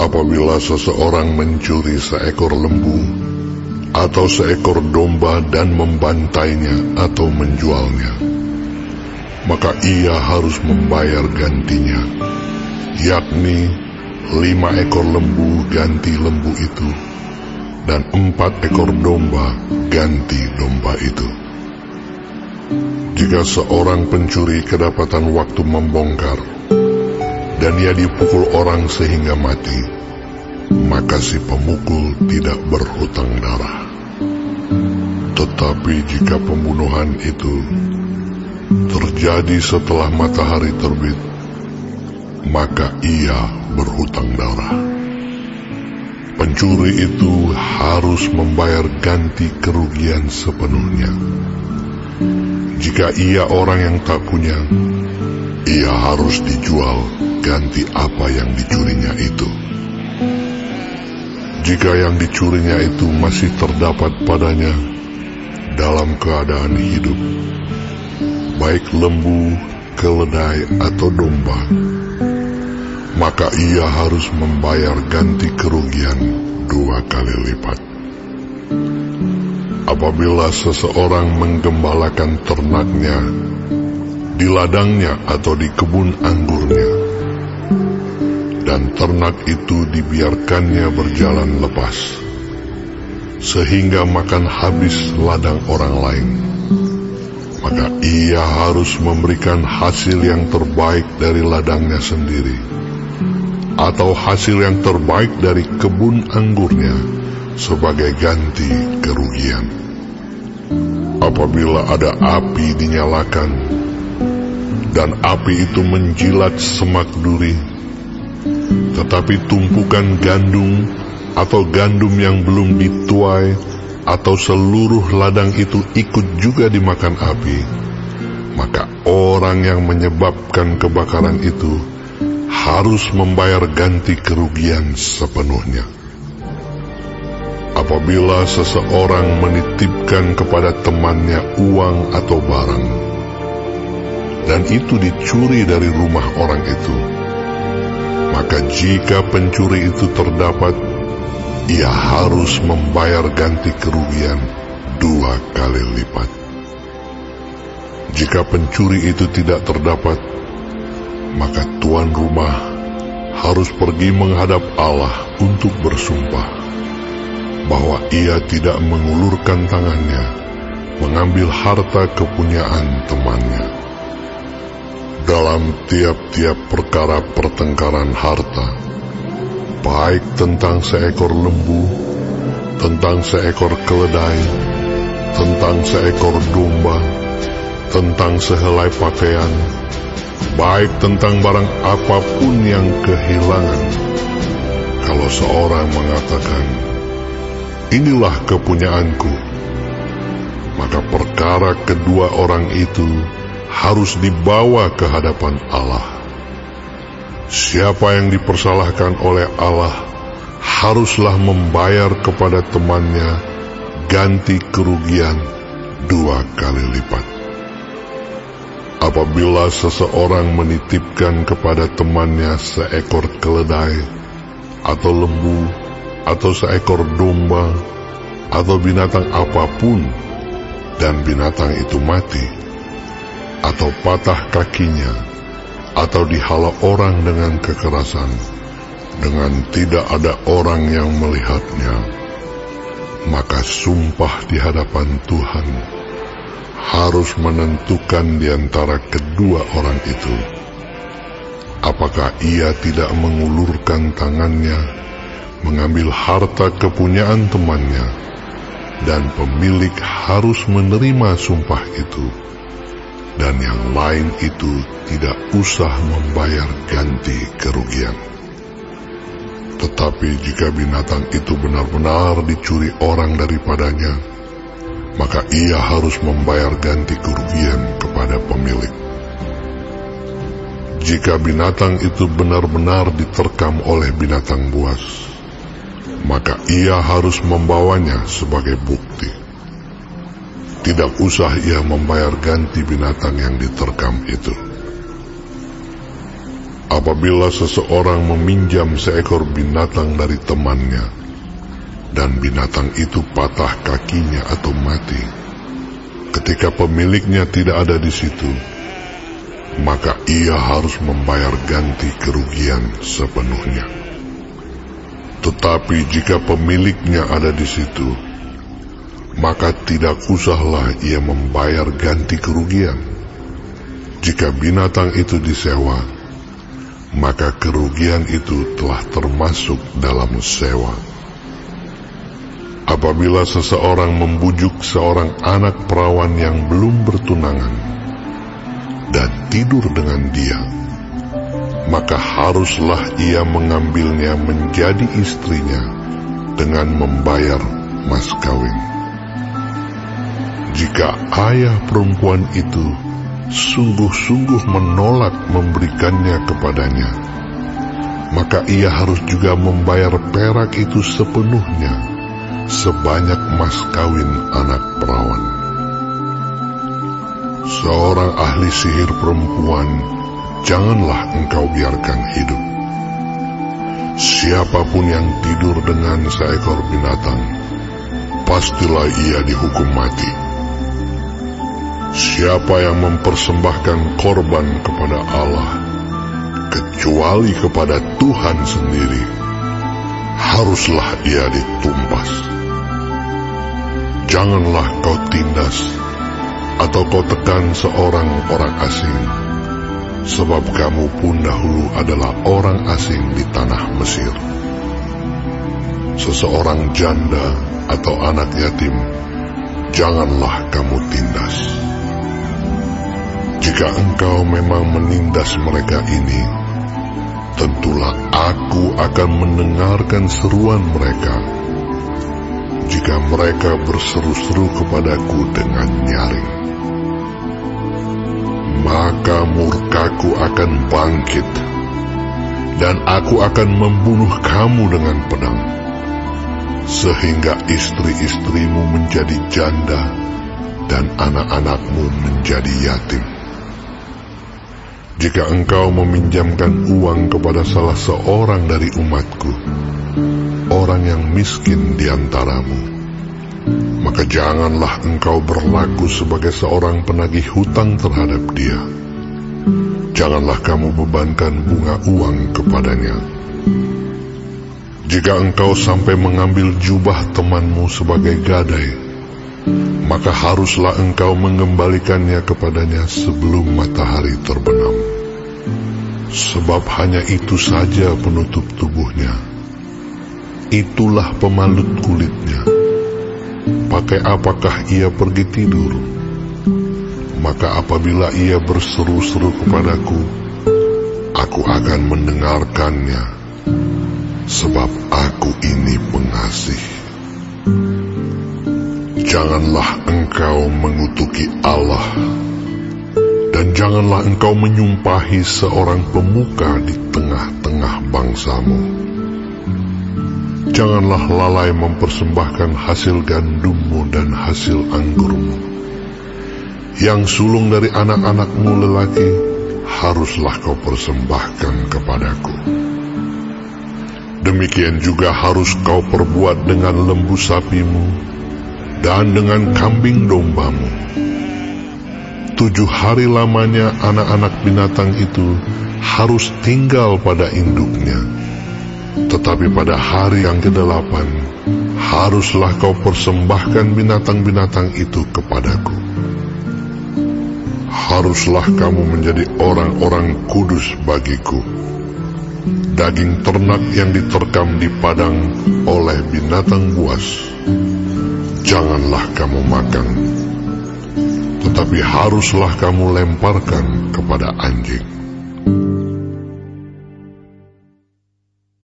Apabila seseorang mencuri seekor lembu atau seekor domba dan membantainya atau menjualnya, maka ia harus membayar gantinya, yakni 5 ekor lembu ganti lembu itu, dan 4 ekor domba ganti domba itu. Jika seorang pencuri kedapatan waktu membongkar, dan ia dipukul orang sehingga mati, maka si pemukul tidak berhutang darah. Tetapi jika pembunuhan itu terjadi setelah matahari terbit, maka ia berhutang darah. Pencuri itu harus membayar ganti kerugian sepenuhnya. Jika ia orang yang tak punya, ia harus dijual ganti apa yang dicurinya itu. Jika yang dicurinya itu masih terdapat padanya dalam keadaan hidup, baik lembu, keledai, atau domba, maka ia harus membayar ganti kerugian 2 kali lipat. Apabila seseorang menggembalakan ternaknya di ladangnya atau di kebun anggurnya, dan ternak itu dibiarkannya berjalan lepas, sehingga makan habis ladang orang lain, maka ia harus memberikan hasil yang terbaik dari ladangnya sendiri, atau hasil yang terbaik dari kebun anggurnya sebagai ganti kerugian. Apabila ada api dinyalakan, dan api itu menjilat semak duri, tetapi tumpukan gandum atau gandum yang belum dituai atau seluruh ladang itu ikut juga dimakan api, maka orang yang menyebabkan kebakaran itu harus membayar ganti kerugian sepenuhnya. Apabila seseorang menitipkan kepada temannya uang atau barang, dan itu dicuri dari rumah orang itu, maka jika pencuri itu terdapat, ia harus membayar ganti kerugian 2 kali lipat. Jika pencuri itu tidak terdapat, maka tuan rumah harus pergi menghadap Allah untuk bersumpah bahwa ia tidak mengulurkan tangannya mengambil harta kepunyaan temannya. Dalam tiap-tiap perkara pertengkaran harta, baik tentang seekor lembu, tentang seekor keledai, tentang seekor domba, tentang sehelai pakaian, baik tentang barang apapun yang kehilangan, kalau seorang mengatakan, "Inilah kepunyaanku," maka perkara kedua orang itu harus dibawa ke hadapan Allah. Siapa yang dipersalahkan oleh Allah haruslah membayar kepada temannya ganti kerugian 2 kali lipat. Apabila seseorang menitipkan kepada temannya seekor keledai, atau lembu, atau seekor domba, atau binatang apapun, dan binatang itu mati, atau patah kakinya, atau dihala orang dengan kekerasan, dengan tidak ada orang yang melihatnya, maka sumpah di hadapan Tuhan harus menentukan di antara kedua orang itu, apakah ia tidak mengulurkan tangannya mengambil harta kepunyaan temannya, dan pemilik harus menerima sumpah itu, dan yang lain itu tidak usah membayar ganti kerugian. Tetapi jika binatang itu benar-benar dicuri orang daripadanya, maka ia harus membayar ganti kerugian kepada pemilik. Jika binatang itu benar-benar diterkam oleh binatang buas, maka ia harus membawanya sebagai bukti. Tidak usah ia membayar ganti binatang yang diterkam itu. Apabila seseorang meminjam seekor binatang dari temannya, dan binatang itu patah kakinya atau mati, ketika pemiliknya tidak ada di situ, maka ia harus membayar ganti kerugian sepenuhnya. Tetapi jika pemiliknya ada di situ, maka tidak usahlah ia membayar ganti kerugian. Jika binatang itu disewa, maka kerugian itu telah termasuk dalam sewa. Apabila seseorang membujuk seorang anak perawan yang belum bertunangan dan tidur dengan dia, maka haruslah ia mengambilnya menjadi istrinya dengan membayar mas kawin. Jika ayah perempuan itu sungguh-sungguh menolak memberikannya kepadanya, maka ia harus juga membayar perak itu sepenuhnya, sebanyak mas kawin anak perawan. Seorang ahli sihir perempuan janganlah engkau biarkan hidup. Siapapun yang tidur dengan seekor binatang, pastilah ia dihukum mati. Siapa yang mempersembahkan korban kepada Allah, kecuali kepada Tuhan sendiri, haruslah ia ditumpas. Janganlah kau tindas atau kau tekan seorang orang asing, sebab kamu pun dahulu adalah orang asing di tanah Mesir. Seseorang janda atau anak yatim, janganlah kamu tindas. Jika engkau memang menindas mereka ini, tentulah aku akan mendengarkan seruan mereka. Jika mereka berseru-seru kepadaku dengan nyaring, maka murkaku akan bangkit, dan aku akan membunuh kamu dengan pedang, sehingga istri-istrimu menjadi janda, dan anak-anakmu menjadi yatim. Jika engkau meminjamkan uang kepada salah seorang dari umatku, orang yang miskin di antaramu, maka janganlah engkau berlaku sebagai seorang penagih hutang terhadap dia. Janganlah kamu bebankan bunga uang kepadanya. Jika engkau sampai mengambil jubah temanmu sebagai gadai, maka haruslah engkau mengembalikannya kepadanya sebelum matahari terbenam. Sebab hanya itu saja penutup tubuhnya, itulah pemalut kulitnya. Pakai apakah ia pergi tidur? Maka apabila ia berseru-seru kepadaku, aku akan mendengarkannya, sebab aku ini pengasih. Janganlah engkau mengutuki Allah, dan janganlah engkau menyumpahi seorang pemuka di tengah-tengah bangsamu. Janganlah lalai mempersembahkan hasil gandummu dan hasil anggurmu. Yang sulung dari anak-anakmu lelaki haruslah kau persembahkan kepadaku. Demikian juga harus kau perbuat dengan lembu sapimu dan dengan kambing dombamu. 7 hari lamanya anak-anak binatang itu harus tinggal pada induknya. Tetapi pada hari yang ke-8, haruslah kau persembahkan binatang-binatang itu kepadaku. Haruslah kamu menjadi orang-orang kudus bagiku. Daging ternak yang diterkam di padang oleh binatang buas, janganlah kamu makan, tetapi haruslah kamu lemparkan kepada anjing.